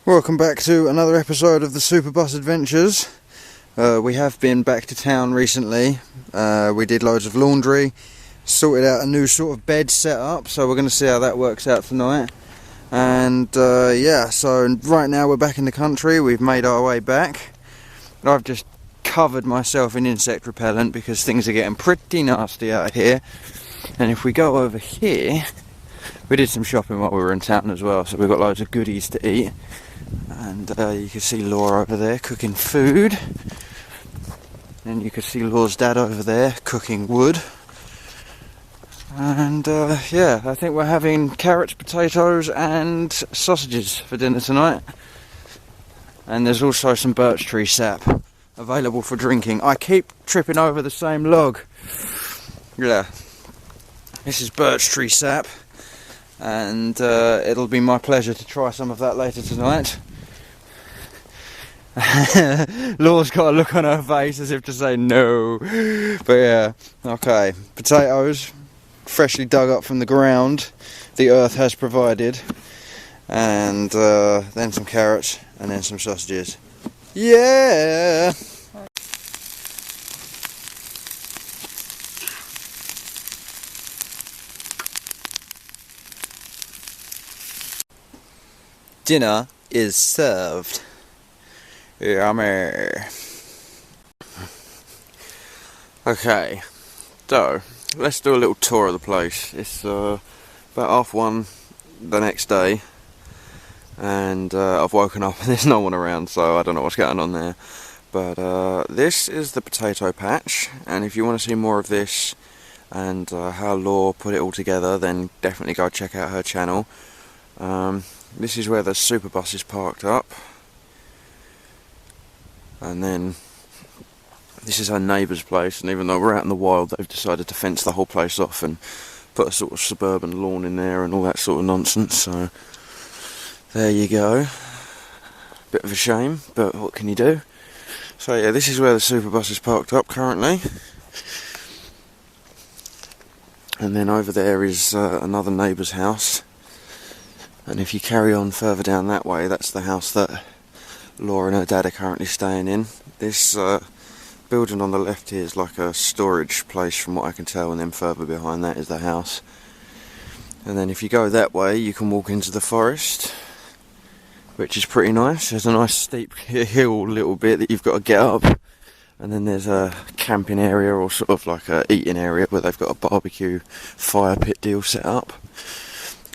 Welcome back to another episode of the Superbus Adventures. We have been back to town recently. We did loads of laundry, sorted out a new sort of bed setup, so we're going to see how that works out tonight. And yeah, so right now we're back in the country. We've made our way back. I've just covered myself in insect repellent because things are getting pretty nasty out here. And if we go over here, we did some shopping while we were in town as well, so we've got loads of goodies to eat. And you can see Laura over there cooking food. And you can see Laura's dad over there cooking wood. And yeah, I think we're having carrots, potatoes and sausages for dinner tonight. And there's also some birch tree sap available for drinking. I keep tripping over the same log. Yeah, this is birch tree sap. And it'll be my pleasure to try some of that later tonight. Laura's got a look on her face as if to say no. But yeah, okay. Potatoes, freshly dug up from the ground, the earth has provided. And then some carrots, and then some sausages. Yeah! Dinner is served. Yummy. Okay, so let's do a little tour of the place. It's about 1:30 the next day, and I've woken up and there's no one around, so I don't know what's going on there. But this is the potato patch, and if you want to see more of this and how Laura put it all together, then definitely go check out her channel. This is where the Superbus is parked up, and then this is our neighbour's place, and even though we're out in the wild, they've decided to fence the whole place off and put a sort of suburban lawn in there and all that sort of nonsense, so there you go. Bit of a shame, but what can you do? So yeah, this is where the Superbus is parked up currently, and then over there is another neighbour's house. And if you carry on further down that way, that's the house that Laura and her dad are currently staying in. This building on the left here is like a storage place from what I can tell, and then further behind that is the house. And then if you go that way, you can walk into the forest, which is pretty nice. There's a nice steep hill little bit that you've got to get up. And then there's a camping area, or sort of like a eating area, where they've got a barbecue fire pit deal set up.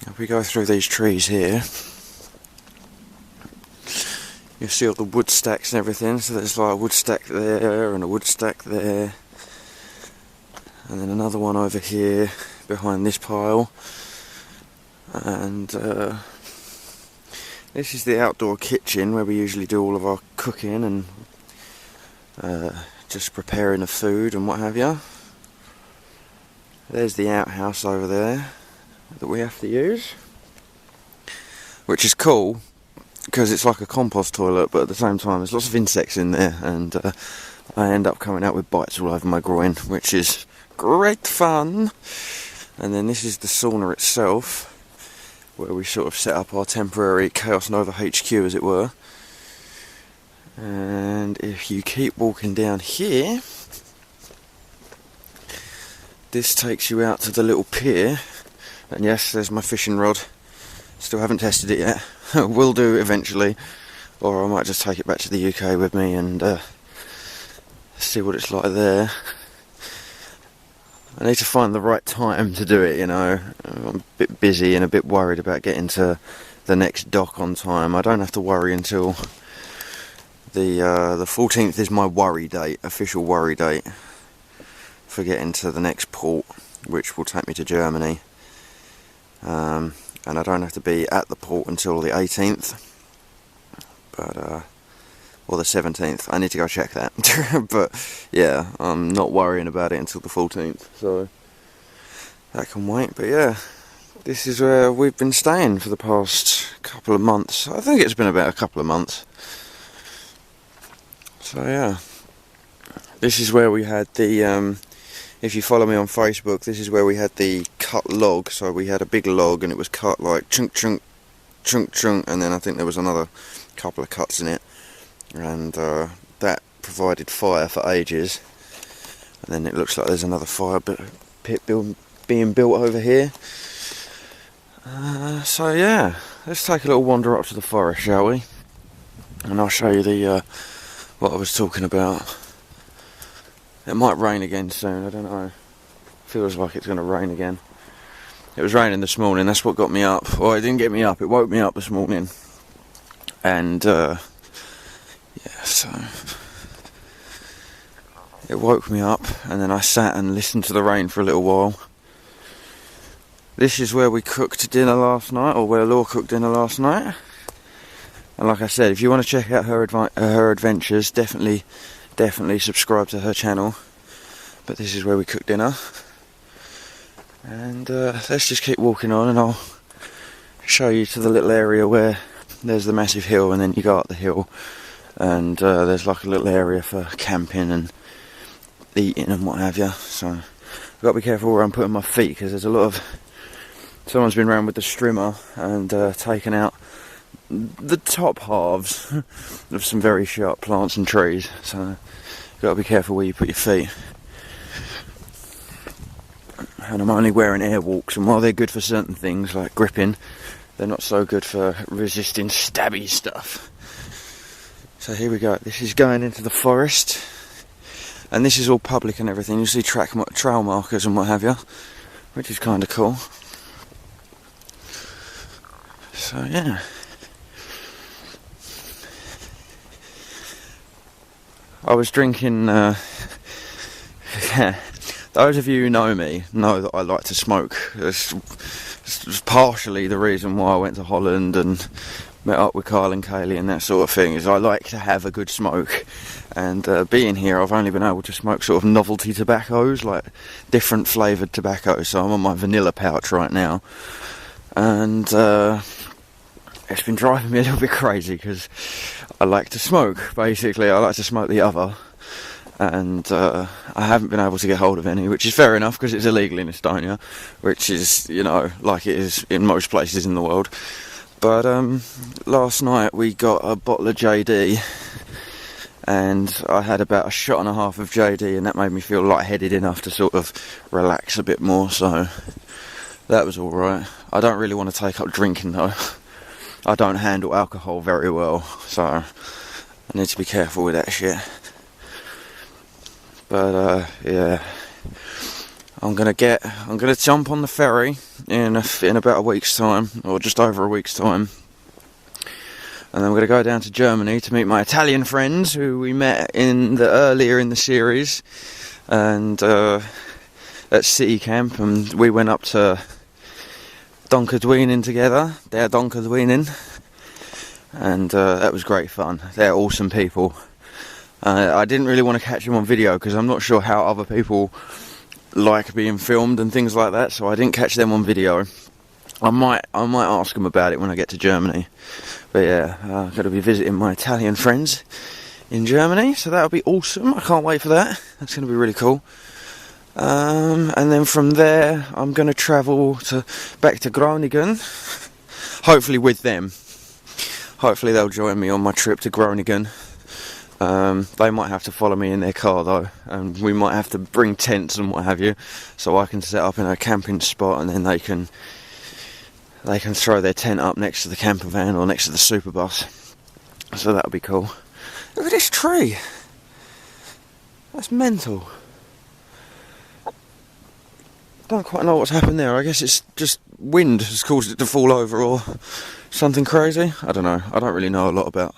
If we go through these trees here, you'll see all the wood stacks and everything. So there's like a wood stack there and a wood stack there, and then another one over here behind this pile. And this is the outdoor kitchen where we usually do all of our cooking and just preparing the food and what have you. There's the outhouse over there that we have to use, which is cool because it's like a compost toilet, but at the same time there's lots of insects in there, and I end up coming out with bites all over my groin, which is great fun. And then this is the sauna itself, where we sort of set up our temporary Chaos Nova HQ, as it were. And if you keep walking down here, this takes you out to the little pier. And yes, there's my fishing rod. Still haven't tested it yet. Will do eventually, or I might just take it back to the UK with me and see what it's like there. I need to find the right time to do it, you know. I'm a bit busy and a bit worried about getting to the next dock on time. I don't have to worry until the 14th is my worry date, official worry date, for getting to the next port, which will take me to Germany. And I don't have to be at the port until the 18th, but or the 17th. I need to go check that. But yeah, I'm not worrying about it until the 14th, so that can wait. But yeah, this is where we've been staying for the past couple of months. I think it's been about a couple of months. So yeah, this is where we had the if you follow me on Facebook, this is where we had the cut log. So we had a big log and it was cut like chunk chunk chunk, and then I think there was another couple of cuts in it, and that provided fire for ages. And then it looks like there's another fire pit being built over here. So yeah, let's take a little wander up to the forest, shall we? And I'll show you the what I was talking about. It might rain again soon, I don't know. Feels like it's going to rain again. It was raining this morning, that's what got me up. Well, it didn't get me up, it woke me up this morning. And yeah, so it woke me up, and then I sat and listened to the rain for a little while. This is where we cooked dinner last night, or where Laura cooked dinner last night. And like I said, if you want to check out her adventures, definitely subscribe to her channel. But this is where we cook dinner. And let's just keep walking on, and I'll show you to the little area where there's the massive hill, and then you go up the hill, and there's like a little area for camping and eating and what have you. So I've got to be careful where I'm putting my feet, because there's a lot of... Someone's been around with the strimmer and taken out the top halves of some very sharp plants and trees, so you've got to be careful where you put your feet. And I'm only wearing Airwalks, and while they're good for certain things like gripping, they're not so good for resisting stabby stuff. So here we go, this is going into the forest, and this is all public and everything. You see trail markers and what have you, which is kind of cool. So yeah, I was drinking, those of you who know me know that I like to smoke. It's partially the reason why I went to Holland and met up with Kyle and Kaylee and that sort of thing, is I like to have a good smoke. And being here, I've only been able to smoke sort of novelty tobaccos, like different flavoured tobacco. So I'm on my vanilla pouch right now. And it's been driving me a little bit crazy, because I like to smoke, basically. I like to smoke the other, and I haven't been able to get hold of any, which is fair enough, because it's illegal in Estonia, which is, you know, like it is in most places in the world. But last night we got a bottle of JD, and I had about a shot and a half of JD, and that made me feel lightheaded enough to sort of relax a bit more, so that was alright. I don't really want to take up drinking though. I don't handle alcohol very well, so I need to be careful with that shit. But yeah, I'm gonna jump on the ferry in about a week's time, or just over a week's time, and then I'm gonna go down to Germany to meet my Italian friends who we met earlier in the series, and at City Camp, and we went up to Donkerduinen together, they're Donkerduinen, and that was great fun. They're awesome people. I didn't really want to catch them on video, because I'm not sure how other people like being filmed and things like that, so I didn't catch them on video. I might ask them about it when I get to Germany. But yeah, I'm going to be visiting my Italian friends in Germany, so that'll be awesome. I can't wait for that. That's going to be really cool. And then from there I'm going to travel back to Groningen, hopefully with them. Hopefully they'll join me on my trip to Groningen. They might have to follow me in their car though, and we might have to bring tents and what have you, so I can set up in a camping spot, and then they can throw their tent up next to the camper van or next to the super bus. So that'll be cool. Look at this tree. That's mental. Don't quite know what's happened there. I guess it's just wind has caused it to fall over or something crazy. I don't know. I don't really know a lot about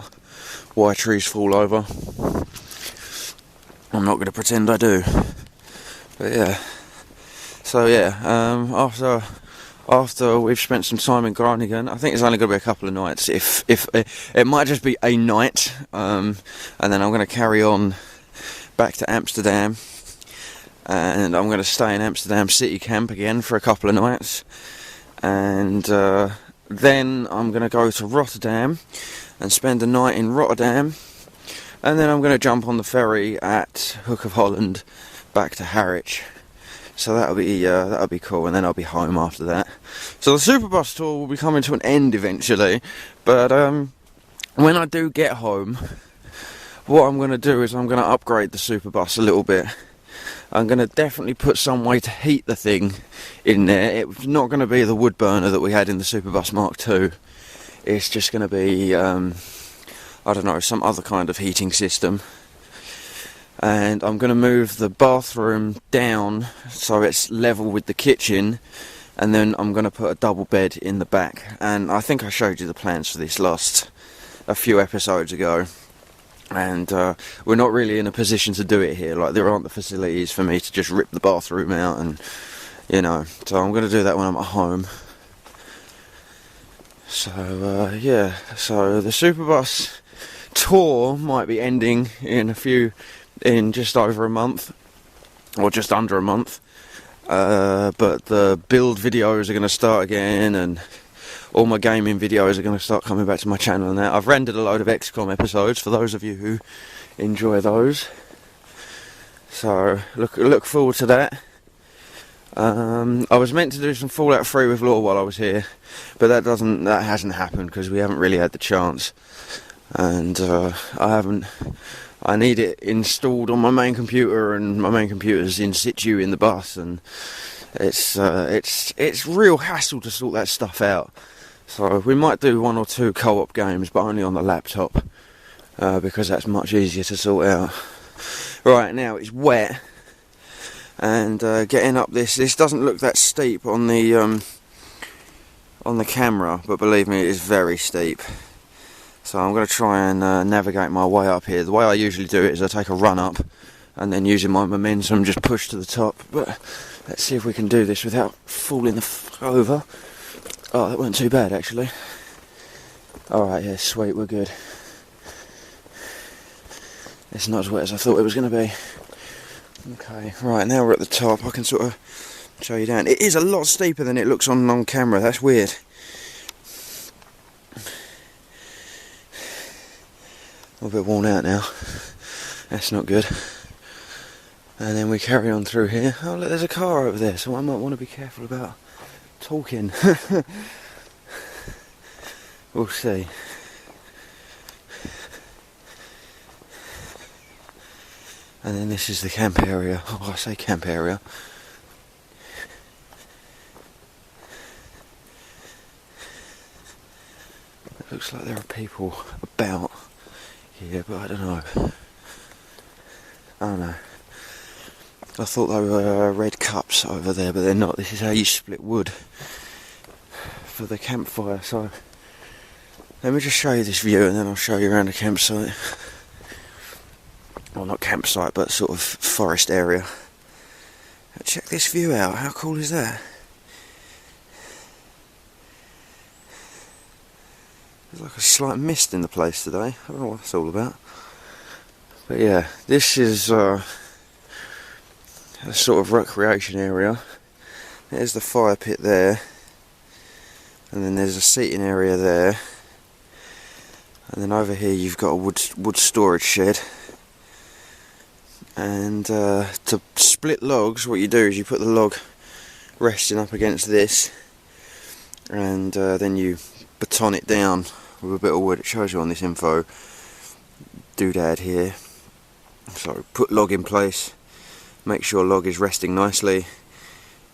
why trees fall over. I'm not going to pretend I do. But yeah. So yeah, after we've spent some time in Groningen, I think it's only going to be a couple of nights. If it might just be a night, and then I'm going to carry on back to Amsterdam. And I'm going to stay in Amsterdam City Camp again for a couple of nights, and then I'm going to go to Rotterdam and spend the night in Rotterdam, and then I'm going to jump on the ferry at Hook of Holland back to Harwich. So that'll be cool, and then I'll be home after that. So the Superbus tour will be coming to an end eventually, but when I do get home, what I'm going to do is I'm going to upgrade the Superbus a little bit. I'm going to definitely put some way to heat the thing in there. It's not going to be the wood burner that we had in the Superbus Mark II. It's just going to be, I don't know, some other kind of heating system. And I'm going to move the bathroom down so it's level with the kitchen, and then I'm going to put a double bed in the back. And I think I showed you the plans for this a few episodes ago, and we're not really in a position to do it here. Like, there aren't the facilities for me to just rip the bathroom out, and you know, so I'm going to do that when I'm at home. So yeah, so the Superbus tour might be ending in just over a month, or just under a month, but the build videos are going to start again, and all my gaming videos are going to start coming back to my channel. And that I've rendered a load of XCOM episodes for those of you who enjoy those, so look forward to that. I was meant to do some Fallout 3 with Law while I was here, but that hasn't happened because we haven't really had the chance, and I need it installed on my main computer, and my main computer's in situ in the bus, and it's real hassle to sort that stuff out. So we might do 1 or 2 co-op games, but only on the laptop, because that's much easier to sort out. Right, now it's wet, and getting up this doesn't look that steep on the camera, but believe me, it is very steep. So I'm going to try and navigate my way up here. The way I usually do it is I take a run up, and then using my momentum just push to the top. But let's see if we can do this without falling the fuck over. Oh, that wasn't too bad actually. Alright, yeah, sweet, we're good. It's not as wet as I thought it was going to be. Okay, right, now we're at the top. I can sort of show you down. It is a lot steeper than it looks on camera. That's weird. A little bit worn out now. That's not good. And then we carry on through here. Oh look, there's a car over there, so I might want to be careful about talking. We'll see. And then this is the camp area. Oh, I say camp area. It looks like there are people about here, but I don't know. I don't know. I thought they were red cups over there, but they're not. This is how you split wood for the campfire. So let me just show you this view, and then I'll show you around the campsite. Well, not campsite, but sort of forest area. Check this view out. How cool is that? There's like a slight mist in the place today. I don't know what that's all about. But yeah, this is a sort of recreation area. There's the fire pit there. And then there's a seating area there. And then over here you've got a wood storage shed. And to split logs, what you do is you put the log resting up against this, and then you baton it down with a bit of wood. It shows you on this info doodad here. So put log in place, make sure log is resting nicely,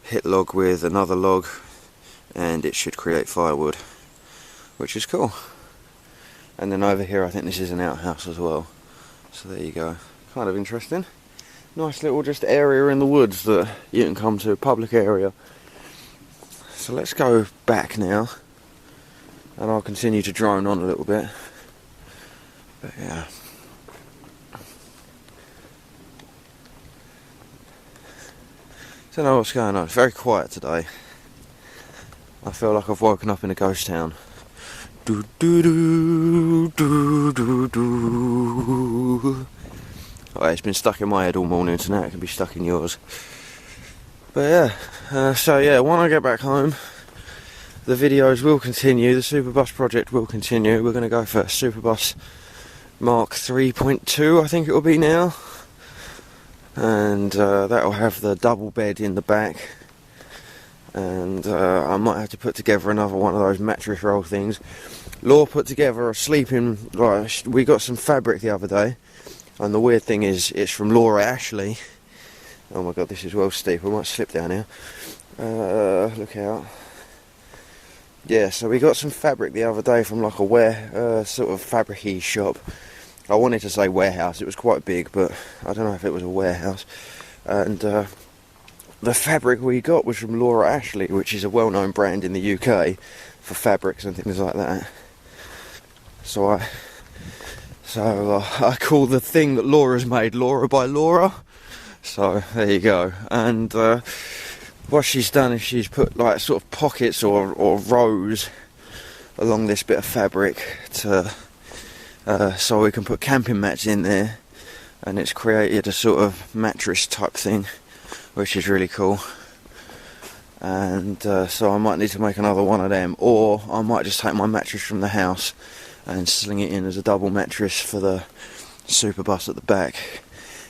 hit log with another log, and it should create firewood, which is cool. And then over here I think this is an outhouse as well, so there you go. Kind of interesting. Nice little just area in the woods that you can come to, public area. So let's go back now, and I'll continue to drone on a little bit. But yeah. Don't know what's going on. It's very quiet today. I feel like I've woken up in a ghost town. Do do do do do do. Oh, it's been stuck in my head all morning, so now it can be stuck in yours. But yeah, so yeah, when I get back home, the videos will continue. The Superbus project will continue. We're going to go for Superbus Mark 3.2, I think it will be now. and that'll have the double bed in the back, and I might have to put together another one of those mattress roll things. Laura put together a sleeping, like, we got some fabric the other day, and the weird thing is it's from Laura Ashley. Oh my god, this is well steep, I might slip down here. Look out. Yeah, so we got some fabric the other day from like a sort of fabric-y shop. I wanted to say warehouse, it was quite big, but I don't know if it was a warehouse. And the fabric we got was from Laura Ashley, which is a well-known brand in the UK for fabrics and things like that. So I call the thing that Laura's made Laura by Laura. So there you go. And what she's done is she's put like sort of pockets or rows along this bit of fabric to so we can put camping mats in there, and it's created a sort of mattress type thing, which is really cool. And so I might need to make another one of them, or I might just take my mattress from the house and sling it in as a double mattress for the Superbus at the back.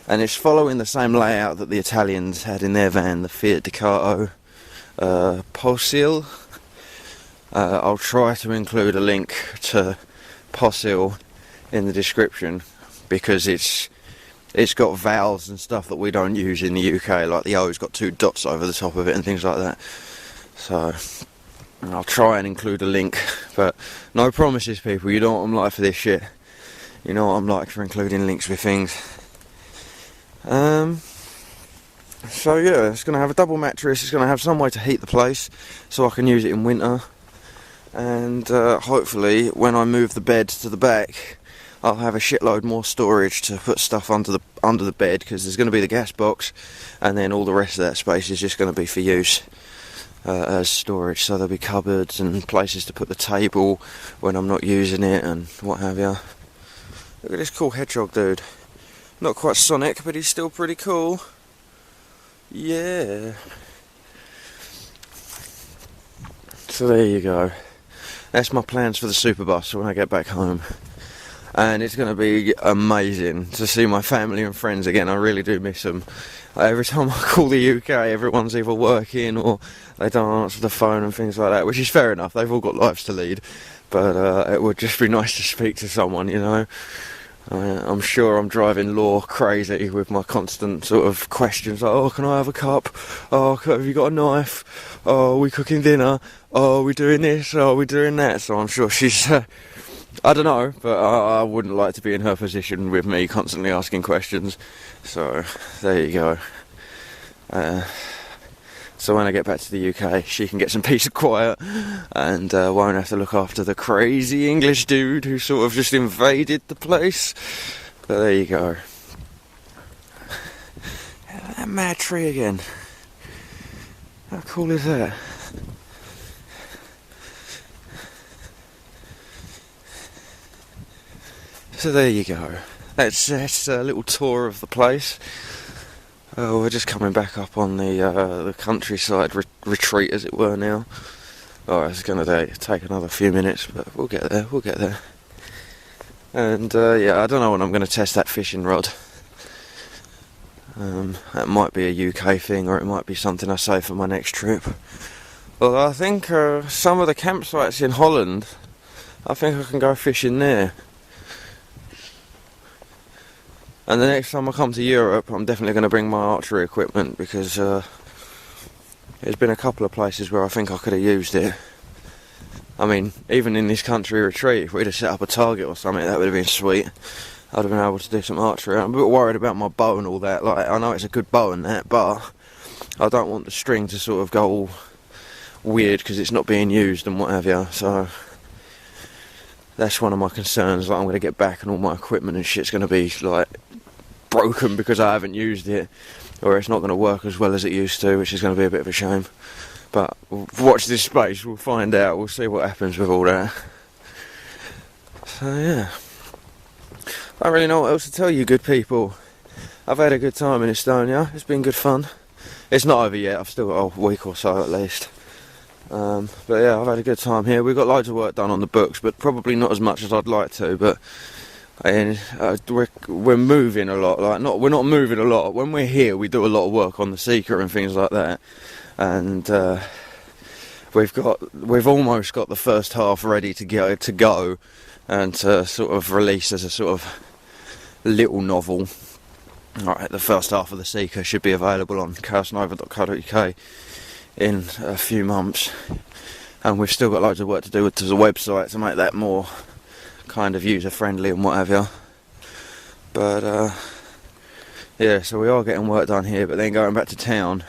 And it's following the same layout that the Italians had in their van, the Fiat Ducato Possil. I'll try to include a link to Possil in the description, because it's got vowels and stuff that we don't use in the UK, like the O's got 2 dots over the top of it and things like that. So I'll try and include a link, but no promises, people. You know what I'm like for this shit. You know what I'm like for including links with things. So yeah, it's going to have a double mattress, it's going to have some way to heat the place so I can use it in winter, and hopefully when I move the bed to the back I'll have a shitload more storage to put stuff under the bed, because there's going to be the gas box, and then all the rest of that space is just going to be for use as storage. So there'll be cupboards and places to put the table when I'm not using it and what have you. Look at this cool hedgehog dude. Not quite Sonic, but he's still pretty cool. Yeah. So there you go. That's my plans for the Superbus when I get back home. And it's going to be amazing to see my family and friends again. I really do miss them. Every time I call the UK, everyone's either working or they don't answer the phone and things like that, which is fair enough. They've all got lives to lead. But it would just be nice to speak to someone, you know. I'm sure I'm driving Law crazy with my constant sort of questions like, oh, can I have a cup? Oh, have you got a knife? Oh, are we cooking dinner? Oh, are we doing this? Oh, are we doing that? So I'm sure she's... I don't know, but I wouldn't like to be in her position with me constantly asking questions. So, there you go. So when I get back to the UK, she can get some peace and quiet, and won't have to look after the crazy English dude who sort of just invaded the place. But there you go. That mad tree again. How cool is that? So there you go. That's a little tour of the place. We're just coming back up on the countryside retreat, as it were, now. Oh, it's going to take another few minutes, but we'll get there. And yeah, I don't know when I'm going to test that fishing rod. That might be a UK thing, or it might be something I save for my next trip. Well, I think some of the campsites in Holland, I think I can go fishing there. And the next time I come to Europe, I'm definitely going to bring my archery equipment, because there's been a couple of places where I think I could have used it. I mean, even in this country retreat, if we'd have set up a target or something, that would have been sweet. I'd have been able to do some archery. I'm a bit worried about my bow and all that. Like, I know it's a good bow and that, but I don't want the string to sort of go all weird because it's not being used and what have you. So that's one of my concerns. Like, I'm going to get back and all my equipment and shit's going to be like broken because I haven't used it, or it's not going to work as well as it used to, which is going to be a bit of a shame. But watch this space, we'll find out, we'll see what happens with all that. So yeah, I don't really know what else to tell you, good people. I've had a good time in Estonia, it's been good fun. It's not over yet, I've still got a week or so at least. But yeah, I've had a good time here. We've got loads of work done on the books, but probably not as much as I'd like to, but And we're moving a lot. We're not moving a lot. When we're here, we do a lot of work on the Seeker and things like that. And we've almost got the first half ready to go, and to sort of release as a sort of little novel. Alright, the first half of the Seeker should be available on chaosnova.co.uk in a few months, and we've still got loads of work to do to the website to make that more kind of user friendly and what have you. But yeah, so we are getting work done here. But then going back to town,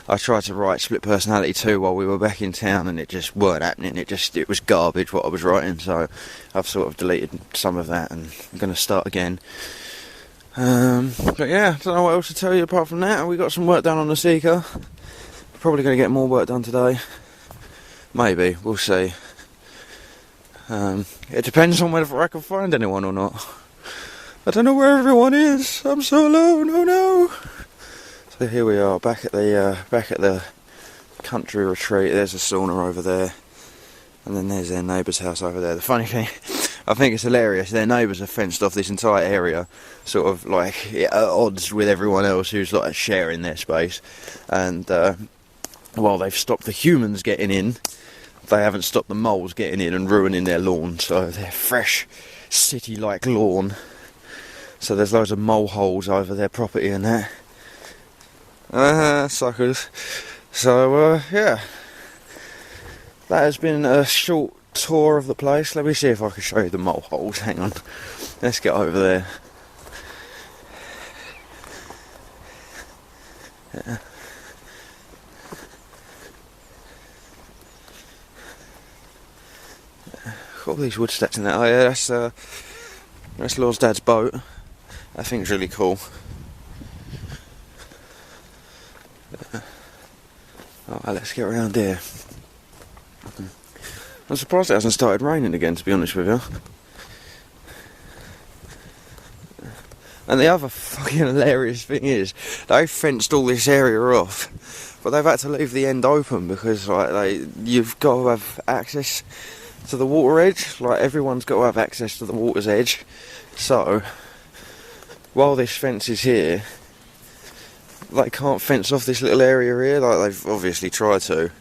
I tried to write Split Personality 2 while we were back in town, and it just weren't happening. It was garbage what I was writing, so I've sort of deleted some of that and I'm going to start again. But yeah, I don't know what else to tell you apart from that. We got some work done on the Seeker. Probably going to get more work done today. Maybe, we'll see. It depends on whether I can find anyone or not. I don't know where everyone is. I'm so alone. Oh no. So here we are, back at the country retreat. There's a sauna over there, and then there's their neighbour's house over there. The funny thing, I think it's hilarious. Their neighbours have fenced off this entire area, sort of like at odds with everyone else who's like sharing their space. And while they've stopped the humans getting in, they haven't stopped the moles getting in and ruining their lawn. So they're fresh, city-like lawn. So there's loads of mole holes over their property and that. Suckers. So yeah, that has been a short tour of the place. Let me see if I can show you the mole holes. Hang on, let's get over there. Yeah. All these wood stacks in that. Oh yeah, that's Law's dad's boat. That thing's really cool. Alright, let's get around here. I'm surprised it hasn't started raining again, to be honest with you. And the other fucking hilarious thing is, they fenced all this area off, but they've had to leave the end open because you've got to have access to the water edge. Like, everyone's got to have access to the water's edge. So while this fence is here, they can't fence off this little area here. Like, they've obviously tried to,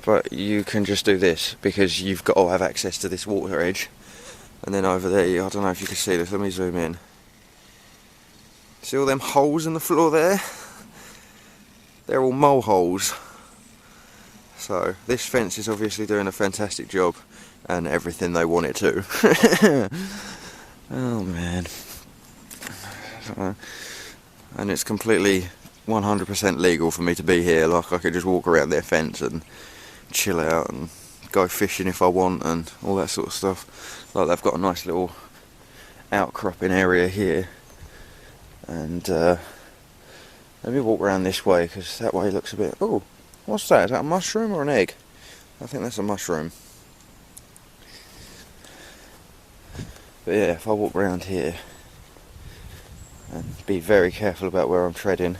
but you can just do this because you've got to have access to this water edge. And then over there, I don't know if you can see this, let me zoom in. See all them holes in the floor there? They're all mole holes. So this fence is obviously doing a fantastic job, and everything they want it to. Oh man. And it's completely 100% legal for me to be here. Like, I could just walk around their fence and chill out and go fishing if I want and all that sort of stuff. Like, they've got a nice little outcropping area here. And let me walk around this way, because that way looks a bit... Oh, what's that? Is that a mushroom or an egg? I think that's a mushroom. But yeah, if I walk around here and be very careful about where I'm treading,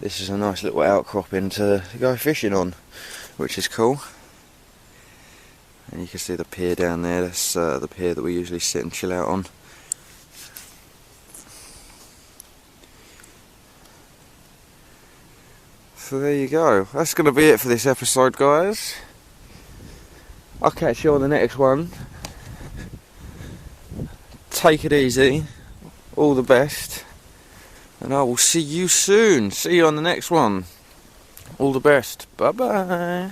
this is a nice little outcropping to go fishing on, which is cool. And you can see the pier down there. That's the pier that we usually sit and chill out on. So there you go. That's going to be it for this episode, guys. I'll catch you on the next one. Take it easy. All the best. And I will see you soon. See you on the next one. All the best. Bye bye.